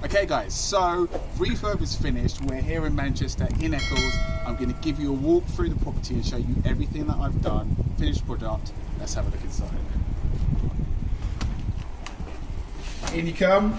Okay guys, so refurb is finished. We're here in Manchester, in Eccles. I'm going to give you a walk through the property and show you everything that I've done. Finished product. Let's have a look inside. In you come.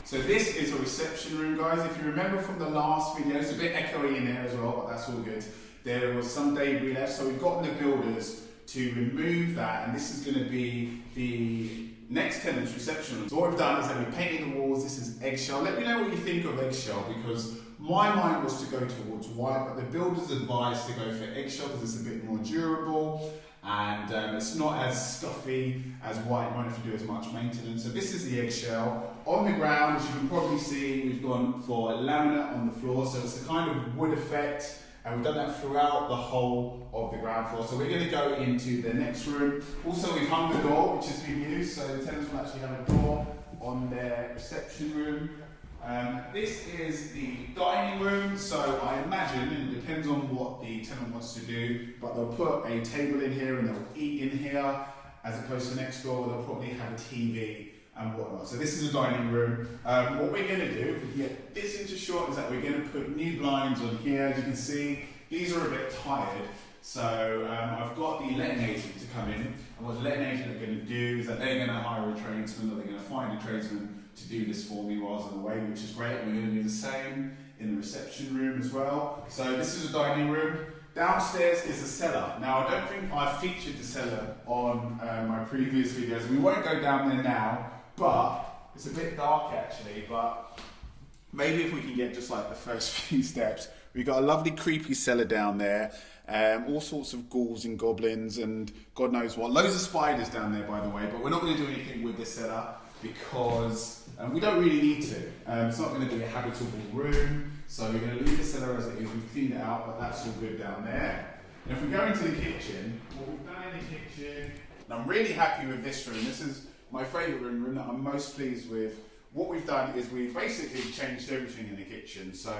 So this is a reception room, guys. If you remember from the last video, it's a bit echoey in there as well, but that's all good. There was some debris left, so we've gotten the builders to remove that, and this is going to be the next tenant's reception room. So what we've done is that we've painted the walls. This is eggshell. Let me know what you think of eggshell, because my mind was to go towards white, but the builders advised to go for eggshell because it's a bit more durable and it's not as stuffy as white. You won't have to do as much maintenance. So this is the eggshell. On the ground, as you can probably see, we've gone for laminate on the floor, so it's a kind of wood effect. And we've done that throughout the whole of the ground floor. So we're going to go into the next room. Also, we've hung the door, which has been used, so the tenants will actually have a door on their reception room. This is the dining room, so I imagine, and it depends on what the tenant wants to do, but they'll put a table in here and they'll eat in here, as opposed to next door where they'll probably have a TV and whatnot. So this is a dining room. What we're going to do, if we can get this into shot, is that we're going to put new blinds on here. As you can see, these are a bit tired. So I've got the letting agent to come in, and what the letting agent are going to do is that they're going to hire a tradesman, or they're going to find a tradesman to do this for me whilst I'm away, which is great. We're going to do the same in the reception room as well. So this is a dining room. Downstairs is a cellar. Now, I don't think I've featured the cellar on my previous videos. We won't go down there now, but it's a bit dark actually, but maybe if we can get just like the first few steps. We've got a lovely creepy cellar down there, all sorts of ghouls and goblins and God knows what. Loads of spiders down there, by the way, but we're not going to do anything with this cellar because we don't really need to. It's not going to be a habitable room, so we're going to leave the cellar as it is. We've cleaned it out, but that's all good down there. And if we go into the kitchen, what we've done in the kitchen, and I'm really happy with this room. This is my favourite room that I'm most pleased with. What we've done is we've basically changed everything in the kitchen. So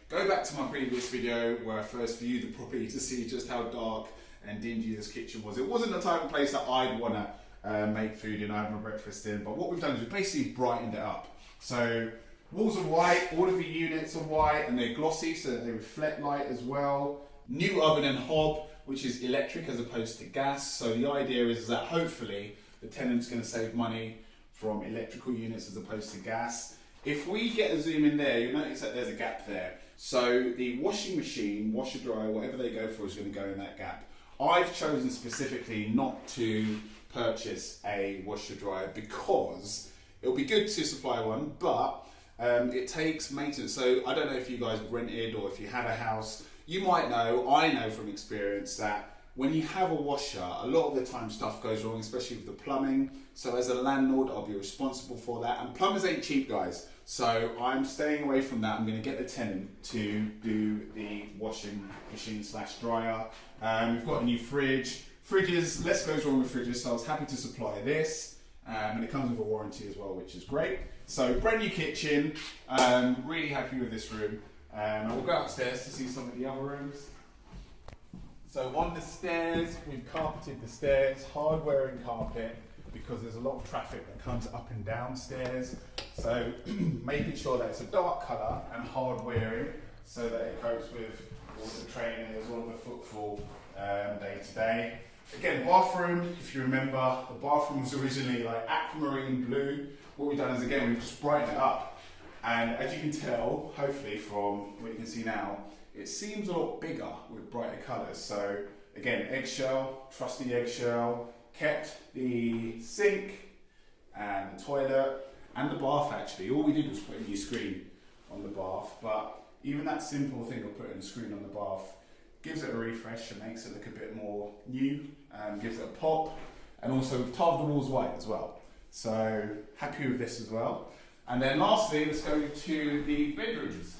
go back to my previous video where I first viewed the property to see just how dark and dingy this kitchen was. It wasn't the type of place that I'd want to make food in, I have my breakfast in, but what we've done is we've basically brightened it up. So walls are white, all of the units are white, and they're glossy so that they reflect light as well. New oven and hob, which is electric as opposed to gas. So the idea is that hopefully the tenant's going to save money from electrical units as opposed to gas. If we get a zoom in there, you'll notice that there's a gap there. So the washing machine, washer dryer, whatever they go for is going to go in that gap. I've chosen specifically not to purchase a washer dryer because it'll be good to supply one, but it takes maintenance. So I don't know if you guys have rented or if you have a house, you might know, I know from experience that when you have a washer, a lot of the time stuff goes wrong, especially with the plumbing. So as a landlord, I'll be responsible for that. And plumbers ain't cheap, guys. So I'm staying away from that. I'm going to get the tenant to do the washing machine / dryer. We've got a new fridge. Fridges, less goes wrong with fridges, so I was happy to supply this. And it comes with a warranty as well, which is great. So brand new kitchen. Really happy with this room. And we'll go upstairs to see some of the other rooms. So on the stairs, we've carpeted the stairs, hardware and carpet, because there's a lot of traffic that comes up and down stairs. So making sure that it's a dark colour and hardwaring so that it copes with all the trainers, all the footfall day to day. Again, bathroom, if you remember, the bathroom was originally like aquamarine blue. What we've done is, again, we've just brightened it up. And as you can tell, hopefully from what you can see now, it seems a lot bigger with brighter colours. So again, eggshell, trusty eggshell, kept the sink and the toilet and the bath actually. All we did was put a new screen on the bath, but even that simple thing of putting a screen on the bath gives it a refresh and makes it look a bit more new, gives it a pop, and also we've tiled the walls white as well. So happy with this as well. And then lastly, let's go to the bedrooms.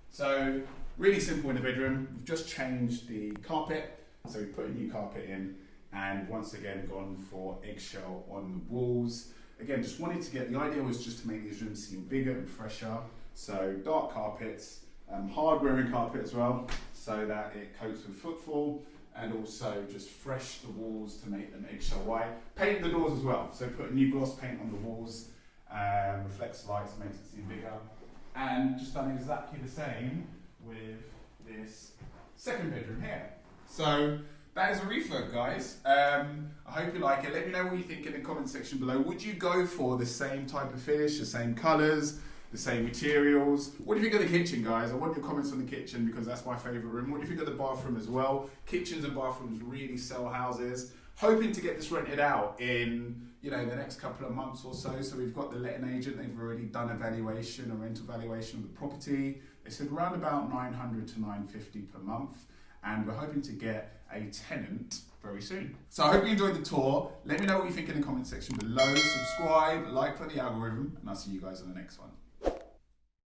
So really simple in the bedroom. We've just changed the carpet, so we put a new carpet in, and once again gone for eggshell on the walls. Again, just wanted to get, the idea was just to make these rooms seem bigger and fresher. So dark carpets, hard wearing carpet as well, so that it copes with footfall. and also just fresh the walls to make them eggshell white. Paint the doors as well, so put a new gloss paint on the walls, reflects lights, makes it seem bigger, and just done exactly the same with this second bedroom here. So that is a refurb, guys. I hope you like it. Let me know what you think in the comment section below. Would you go for the same type of finish, the same colours, the same materials? What do you think of the kitchen, guys? I want your comments on the kitchen because that's my favourite room. What do you think of the bathroom as well? Kitchens and bathrooms really sell houses. Hoping to get this rented out in, you know, the next couple of months or so. So we've got the letting agent. They've already done a valuation, a rental valuation of the property. They said around about 900 to 950 per month. And we're hoping to get a tenant very soon. So I hope you enjoyed the tour. Let me know what you think in the comment section below. Subscribe, like for the algorithm, and I'll see you guys on the next one.